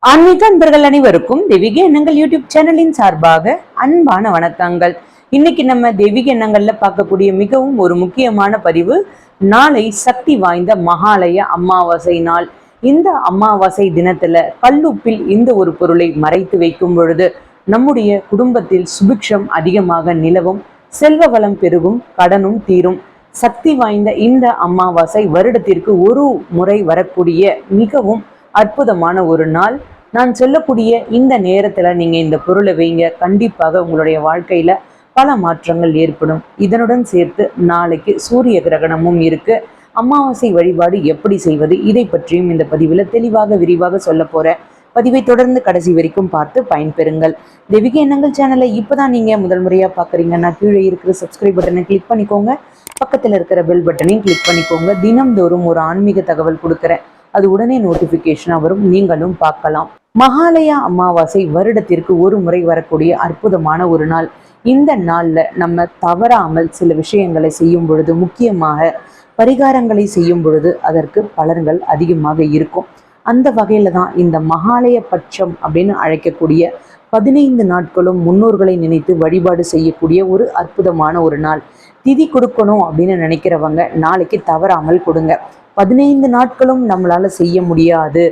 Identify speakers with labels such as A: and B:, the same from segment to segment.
A: ஆன்மீக அன்பர்கள் அனைவருக்கும் தெய்வீக எண்ணங்கள் யூடியூப் சேனலின் சார்பாக அன்பான வணக்கங்கள். இன்னைக்கு நம்ம தெய்வீக எண்ணங்கள்ல பார்க்கக்கூடிய மிகவும் ஒரு முக்கியமான பதிவு, நாளை சக்தி வாய்ந்த மகாலய அமாவாசை நாள். இந்த அமாவாசை தினத்துல கல்லுப்பில் இந்த ஒரு பொருளை மறைத்து வைக்கும் பொழுது நம்முடைய குடும்பத்தில் சுபிக்ஷம் அதிகமாக நிலவும், செல்வ வளம் பெருகும், கடனும் தீரும். சக்தி வாய்ந்த இந்த அமாவாசை வருடத்திற்கு ஒரு முறை வரக்கூடிய மிகவும் அற்புதமான ஒரு நாள். நான் சொல்லக்கூடிய இந்த நேரத்துல நீங்க இந்த பொருளை வைங்க, கண்டிப்பாக உங்களுடைய வாழ்க்கையில பல மாற்றங்கள் ஏற்படும். இதனுடன் சேர்த்து நாளைக்கு சூரிய கிரகணமும் இருக்கு. அமாவாசை வழிபாடு எப்படி செய்வது, இதை பற்றியும் இந்த பதிவில் தெளிவாக விரிவாக சொல்ல போறேன். பதிவை தொடர்ந்து கடைசி வரைக்கும் பார்த்து பயன்பெறுங்கள். தெய்வீக எண்ணங்கள் சேனலை இப்போதான் நீங்க முதல் முறையா பாக்குறீங்கன்னா கீழே இருக்கிற சப்ஸ்கிரைப் பட்டனை கிளிக் பண்ணிக்கோங்க, பக்கத்தில் இருக்கிற பெல் பட்டனையும் கிளிக் பண்ணிக்கோங்க. தினம்தோறும் ஒரு ஆன்மீக தகவல் கொடுக்குறேன், அது உடனே நோட்டிபிகேஷனா வரும், நீங்களும் பார்க்கலாம். மகாலய அமாவாசை வருடத்திற்கு ஒரு முறை வரக்கூடிய அற்புதமான ஒரு நாள். இந்த நாள்ல நம்ம தவறாமல் சில விஷயங்களை செய்யும் பொழுது, முக்கியமாக பரிகாரங்களை செய்யும் பொழுது அதற்கு பலன்கள் அதிகமாக இருக்கும். அந்த வகையில தான் இந்த மகாலய பட்சம் அப்படின்னு அழைக்கக்கூடிய 15 நாட்களும் முன்னோர்களை நினைத்து வழிபாடு செய்யக்கூடிய ஒரு அற்புதமான ஒரு நாள். திதி கொடுக்கணும் அப்படின்னு நினைக்கிறவங்க நாளைக்கு தவறாமல் கொடுங்க. 15 நாட்களும் நம்மளால செய்ய முடியாது,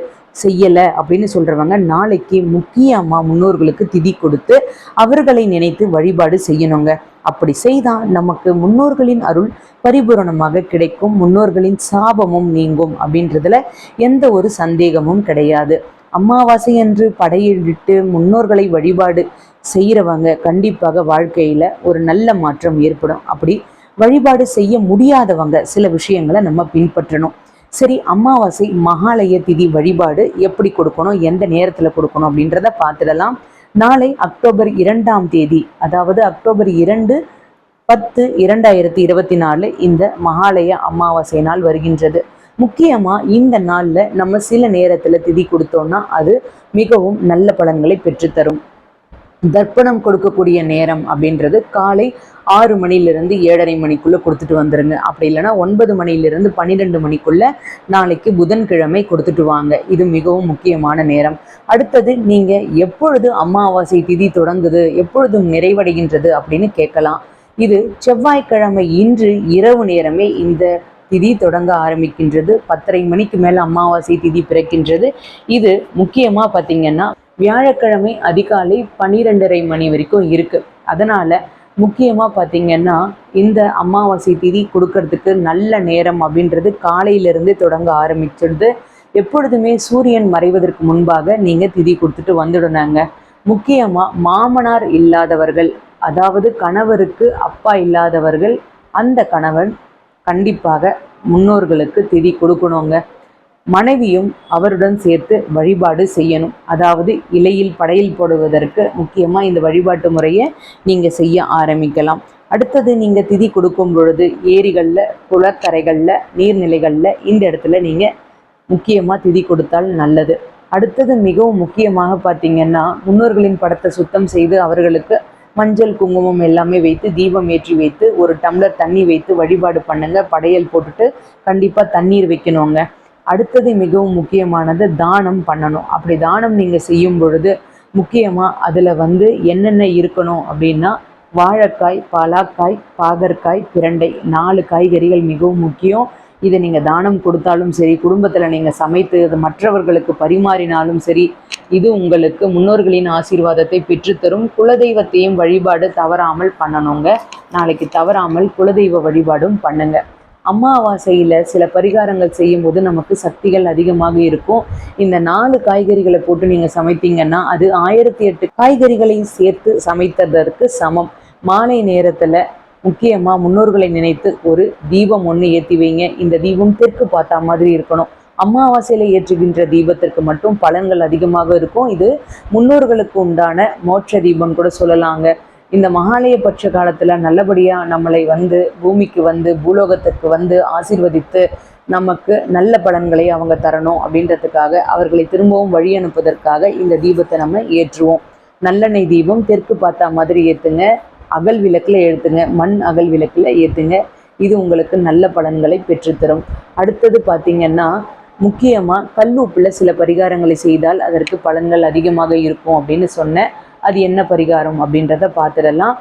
A: செய்யலை அப்படின்னு சொல்றவங்க நாளைக்கு முக்கியமா முன்னோர்களுக்கு திதி கொடுத்து அவர்களை நினைத்து வழிபாடு செய்யணுங்க. அப்படி செய்தா நமக்கு முன்னோர்களின் அருள் பரிபூரணமாக கிடைக்கும், முன்னோர்களின் சாபமும் நீங்கும் அப்படின்றதுல எந்த ஒரு சந்தேகமும் கிடையாது. அமாவாசை அன்று படையிட்டு முன்னோர்களை வழிபாடு செய்யறவங்க கண்டிப்பாக வாழ்க்கையில ஒரு நல்ல மாற்றம் ஏற்படும். அப்படி வழிபாடு செய்ய முடியாதவங்க சில விஷயங்களை நம்ம பின்பற்றணும். சரி, அமாவாசை மகாலய திதி வழிபாடு எப்படி கொடுக்கணும், எந்த நேரத்தில் கொடுக்கணும் அப்படின்றத பார்த்துடலாம். நாளை அக்டோபர் 2ஆம் தேதி, அதாவது அக்டோபர் 2/10/2024 இந்த மகாலய அமாவாசை நாள் வருகின்றது. முக்கியமாக இந்த நாளில் நம்ம சில நேரத்தில் திதி கொடுத்தோம்னா அது மிகவும் நல்ல பலன்களை பெற்றுத்தரும். தர்ப்பணம் கொடுக்கக்கூடிய நேரம் அப்படின்றது காலை 6 மணிலிருந்து 7:30 மணிக்குள்ள கொடுத்துட்டு வந்துருங்க. அப்படி இல்லைன்னா 9 மணிலிருந்து 12 மணிக்குள்ள நாளைக்கு புதன்கிழமை கொடுத்துட்டு வாங்க. இது மிகவும் முக்கியமான நேரம். அடுத்தது, நீங்க எப்பொழுது அமாவாசை திதி தொடங்குது, எப்பொழுதும் நிறைவடைகின்றது அப்படின்னு கேட்கலாம். இது செவ்வாய்க்கிழமை இன்று இரவு நேரமே இந்த திதி தொடங்க ஆரம்பிக்கின்றது. 10:30 மணிக்கு மேல அமாவாசை திதி பிறக்கின்றது. இது முக்கியமா பார்த்தீங்கன்னா வியாழக்கிழமை அதிகாலை 12:30 மணி வரைக்கும் இருக்கு. அதனால முக்கியமா பார்த்தீங்கன்னா இந்த அமாவாசை திதி கொடுக்கறதுக்கு நல்ல நேரம் அப்படின்றது காலையிலிருந்து தொடங்க ஆரம்பிச்சிருது. எப்பொழுதுமே சூரியன் மறைவதற்கு முன்பாக நீங்க திதி கொடுத்துட்டு வந்துடுனாங்க. முக்கியமா மாமனார் இல்லாதவர்கள், அதாவது கணவருக்கு அப்பா இல்லாதவர்கள், அந்த கணவன் கண்டிப்பாக முன்னோர்களுக்கு திதி கொடுக்கணுங்க. மனைவியும் அவருடன் சேர்த்து வழிபாடு செய்யணும். அதாவது இலையில் படையில் போடுவதற்கு முக்கியமாக இந்த வழிபாட்டு முறையை நீங்கள் செய்ய ஆரம்பிக்கலாம். அடுத்தது, நீங்கள் திதி கொடுக்கும் பொழுது ஏரிகளில், குளக்கரைகளில், நீர்நிலைகளில் இந்த இடத்துல நீங்கள் முக்கியமாக திதி கொடுத்தால் நல்லது. அடுத்தது, மிகவும் முக்கியமாக பார்த்தீங்கன்னா முன்னோர்களின் படத்தை சுத்தம் செய்து அவர்களுக்கு மஞ்சள் குங்குமம் எல்லாமே வைத்து தீபம் ஏற்றி வைத்து ஒரு டம்ளர் தண்ணி வைத்து வழிபாடு பண்ணுங்க. படையல் போட்டுட்டு கண்டிப்பாக தண்ணீர் வைக்கணுங்க. அடுத்தது மிகவும் முக்கியமானது, தானம் பண்ணணும். அப்படி தானம் நீங்கள் செய்யும் பொழுது முக்கியமாக அதில் என்னென்ன இருக்கணும் அப்படின்னா வாழைக்காய், பலாக்காய், பாகற்காய், பிரண்டை 4 காய்கறிகள் மிகவும் முக்கியம். இதை நீங்கள் தானம் கொடுத்தாலும் சரி, குடும்பத்தில் நீங்கள் சமைத்து அது மற்றவர்களுக்கு பரிமாறினாலும் சரி, இது உங்களுக்கு முன்னோர்களின் ஆசீர்வாதத்தை பெற்றுத்தரும். குலதெய்வத்தையும் வழிபாடு தவறாமல் பண்ணணுங்க. நாளைக்கு தவறாமல் குலதெய்வ வழிபாடும் பண்ணுங்க. அமாவாசையில் சில பரிகாரங்கள் செய்யும் போது நமக்கு சக்திகள் அதிகமாக இருக்கும். இந்த 4 காய்கறிகளை போட்டு நீங்கள் சமைத்தீங்கன்னா அது 1008 காய்கறிகளை சேர்த்து சமைத்ததற்கு சமம். மாலை நேரத்தில் முக்கியமாக முன்னோர்களை நினைத்து ஒரு தீபம் ஒன்று ஏற்றி வைங்க. இந்த தீபம் தெற்கு பார்த்தா மாதிரி இருக்கணும். அமாவாசையில் ஏற்றுகின்ற தீபத்திற்கு மட்டும் பலன்கள் அதிகமாக இருக்கும். இது முன்னோர்களுக்கு உண்டான மோட்ச தீபம் கூட சொல்லலாங்க. இந்த மகாலய பட்ச காலத்தில் நல்லபடியாக நம்மளை பூமிக்கு பூலோகத்துக்கு ஆசீர்வதித்து நமக்கு நல்ல பலன்களை அவங்க தரணும் அப்படின்றதுக்காக, அவர்களை திரும்பவும் வழி அனுப்புவதற்காக இந்த தீபத்தை நம்ம ஏற்றுவோம். நல்லெண்ணெய் தீபம் தெற்கு பார்த்தா மாதிரி ஏற்றுங்க. அகல் விளக்கில் ஏற்றுங்க, மண் அகல் விளக்கில் ஏற்றுங்க. இது உங்களுக்கு நல்ல பலன்களை பெற்றுத்தரும். அடுத்தது பார்த்தீங்கன்னா முக்கியமாக கல்லுப்பில் சில பரிகாரங்களை செய்தால் அதற்கு பலன்கள் அதிகமாக இருக்கும் அப்படின்னு சொன்னேன். அது என்ன பரிகாரம் அப்படின்றத பார்த்துடலாம்.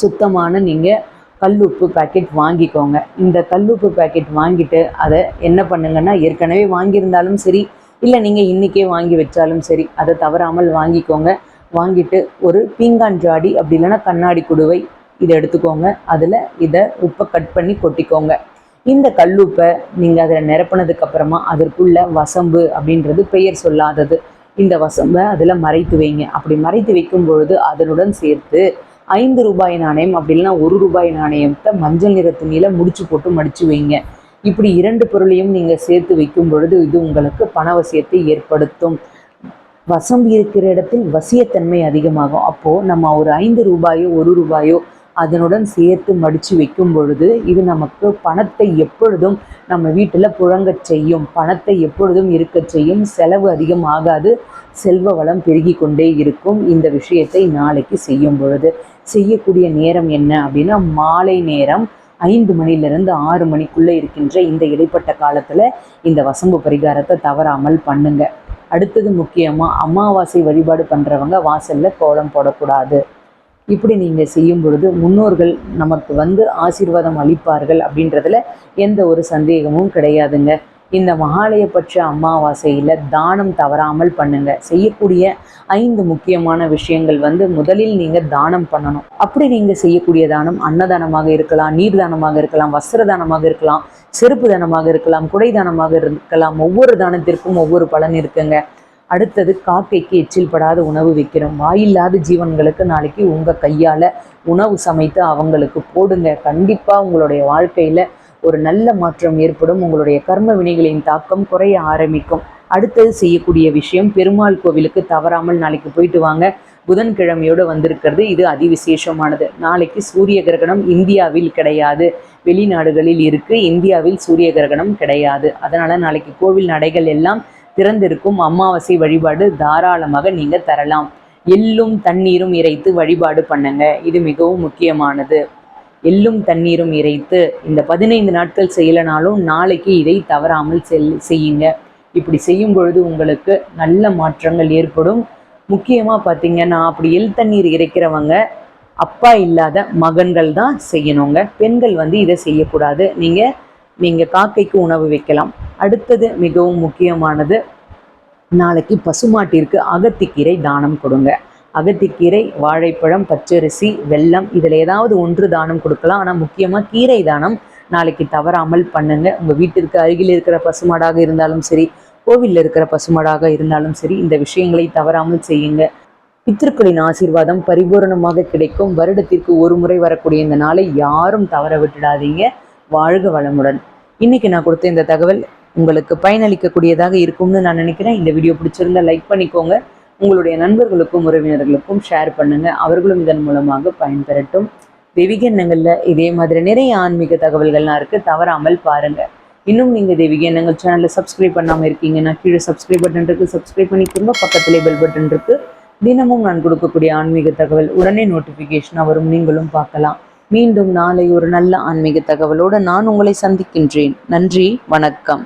A: சுத்தமான நீங்கள் கல்லுப்பு பேக்கெட் வாங்கிக்கோங்க. இந்த கல்லுப்பு பேக்கெட் வாங்கிட்டு அதை என்ன பண்ணுங்கன்னா, ஏற்கனவே வாங்கியிருந்தாலும் சரி, இல்லை நீங்கள் இன்றைக்கே வாங்கி வச்சாலும் சரி, அதை தவறாமல் வாங்கிக்கோங்க. வாங்கிட்டு ஒரு பீங்கான் ஜாடி அப்படி இல்லைன்னா கண்ணாடி குடுவை இதை எடுத்துக்கோங்க. அதில் இதை உப்பை கட் பண்ணி கொட்டிக்கோங்க. இந்த கல்லுப்பை நீங்கள் அதில் நிரப்பினதுக்கப்புறமா அதற்குள்ள வசம்பு அப்படின்றது பெயர் சொல்லாதது, இந்த வசம்பை அதில் மறைத்து வைங்க. அப்படி மறைத்து வைக்கும் பொழுது அதனுடன் சேர்த்து 5 ரூபாய் நாணயம் அப்படி இல்லைன்னா 1 ரூபாய் நாணயத்தை மஞ்சள் நிற துணியில் முடிச்சு போட்டு மடித்து வைங்க. இப்படி 2 பொருளையும் நீங்கள் சேர்த்து வைக்கும் பொழுது இது உங்களுக்கு பணவசியத்தை ஏற்படுத்தும். வசம்பு இருக்கிற இடத்தில் வசியத்தன்மை அதிகமாகும். அப்போது நம்ம ஒரு 5 ரூபாயோ 1 ரூபாயோ அதனுடன் சேர்த்து மடித்து வைக்கும் பொழுது இது நமக்கு பணத்தை எப்பொழுதும் நம்ம வீட்டில் புழங்கச் செய்யும், பணத்தை எப்பொழுதும் இருக்கச் செய்யும், செலவு அதிகம் ஆகாது, செல்வ வளம் பெருகி கொண்டே இருக்கும். இந்த விஷயத்தை நாளைக்கு செய்யும் பொழுது செய்யக்கூடிய நேரம் என்ன அப்படின்னா, மாலை நேரம் 5 மணிலிருந்து 6 மணிக்குள்ளே இருக்கின்ற இந்த இடைப்பட்ட காலத்தில் இந்த வசம்பு பரிகாரத்தை தவறாமல் பண்ணுங்க. அடுத்தது முக்கியமாக அமாவாசை வழிபாடு பண்ணுறவங்க வாசலில் கோலம் போடக்கூடாது. இப்படி நீங்கள் செய்யும் பொழுது முன்னோர்கள் நமக்கு ஆசீர்வாதம் அளிப்பார்கள் அப்படின்றதுல எந்த ஒரு சந்தேகமும் கிடையாதுங்க. இந்த மகாலயபட்ச அமாவாசையில் தானம் தவறாமல் பண்ணுங்க. செய்யக்கூடிய 5 முக்கியமான விஷயங்கள் முதலில் நீங்கள் தானம் பண்ணணும். அப்படி நீங்கள் செய்யக்கூடிய தானம் அன்னதானமாக இருக்கலாம், நீர் தானமாக இருக்கலாம், வஸ்திர தானமாக இருக்கலாம், செருப்பு தானமாக இருக்கலாம், குடை தானமாக இருக்கலாம். ஒவ்வொரு தானத்திற்கும் ஒவ்வொரு பலன் இருக்குங்க. அடுத்தது காக்கைக்கு எச்சில் படாத உணவு வைக்கிறோம். வாயில்லாத ஜீவன்களுக்கு நாளைக்கு உங்கள் கையால் உணவு சமைத்து அவங்களுக்கு போடுங்க. கண்டிப்பாக உங்களுடைய வாழ்க்கையில் ஒரு நல்ல மாற்றம் ஏற்படும். உங்களுடைய கர்ம வினைகளின் தாக்கம் குறைய ஆரம்பிக்கும். அடுத்தது செய்யக்கூடிய விஷயம், பெருமாள் கோவிலுக்கு தவறாமல் நாளைக்கு போயிட்டு வாங்க. புதன்கிழமையோடு வந்திருக்கிறது, இது அதிவிசேஷமானது. நாளைக்கு சூரிய கிரகணம் இந்தியாவில் கிடையாது, வெளிநாடுகளில் இருக்குது. இந்தியாவில் சூரிய கிரகணம் கிடையாது. அதனால் நாளைக்கு கோவில் நடைகள் எல்லாம் திறந்திருக்கும். அமாவாசை வழிபாடு தாராளமாக நீங்கள் தரலாம். எள்ளும் தண்ணீரும் இறைத்து வழிபாடு பண்ணுங்க. இது மிகவும் முக்கியமானது. எள்ளும் தண்ணீரும் இறைத்து இந்த 15 நாட்கள் செய்யலைனாலும் நாளைக்கு இதை தவறாமல் செய்யுங்க. இப்படி செய்யும் பொழுது உங்களுக்கு நல்ல மாற்றங்கள் ஏற்படும். முக்கியமாக பார்த்தீங்கன்னா, அப்படி எள் தண்ணீர் இறைக்கிறவங்க அப்பா இல்லாத மகன்கள் தான் செய்யணுங்க. பெண்கள் இதை செய்யக்கூடாது. நீங்கள் காக்கைக்கு உணவு வைக்கலாம். அடுத்தது மிகவும் முக்கியமானது, நாளைக்கு பசுமாட்டிற்கு அகத்திக்கீரை தானம் கொடுங்க. அகத்திக்கீரை, வாழைப்பழம், பச்சரிசி, வெல்லம் இதில் ஏதாவது ஒன்று தானம் கொடுக்கலாம். ஆனால் முக்கியமாக கீரை தானம் நாளைக்கு தவறாமல் பண்ணுங்க. உங்கள் வீட்டிற்கு அருகில் இருக்கிற பசுமாடாக இருந்தாலும் சரி, கோவிலில் இருக்கிற பசுமாடாக இருந்தாலும் சரி, இந்த விஷயங்களை தவறாமல் செய்யுங்க. பித்திருக்களின் ஆசீர்வாதம் பரிபூரணமாக கிடைக்கும். வருடத்திற்கு ஒரு முறை வரக்கூடிய இந்த நாளை யாரும் தவற விட்டுடாதீங்க. வாழ்க வளமுடன். இன்னைக்கு நான் கொடுத்த இந்த தகவல் உங்களுக்கு பயனளிக்கக்கூடியதாக இருக்கும்னு நான் நினைக்கிறேன். இந்த வீடியோ பிடிச்சிருந்தா லைக் பண்ணிக்கோங்க. உங்களுடைய நண்பர்களுக்கும் உறவினர்களுக்கும் ஷேர் பண்ணுங்க. அவர்களும் இதன் மூலமாக பயன்பெறட்டும். தெய்வீக எண்ணங்களில் இதே மாதிரி நிறைய ஆன்மீக தகவல்கள்லாம் இருக்குது, தவறாமல் பாருங்க. இன்னும் நீங்கள் தெய்வீக எண்ணங்கள் சேனலில் சப்ஸ்கிரைப் பண்ணாமல் இருக்கீங்கன்னா கீழே சப்ஸ்கிரைப் பட்டன் இருக்குது, சப்ஸ்கிரைப் பண்ணிக்கோங்க. பக்கத்திலே பெல் பட்டன் இருக்குது. தினமும் நான் கொடுக்கக்கூடிய ஆன்மீக தகவல் உடனே நோட்டிஃபிகேஷனாக வரும், நீங்களும் பார்க்கலாம். மீண்டும் நாளை ஒரு நல்ல ஆன்மீக தகவலோடு நான் உங்களை சந்திக்கின்றேன். நன்றி, வணக்கம்.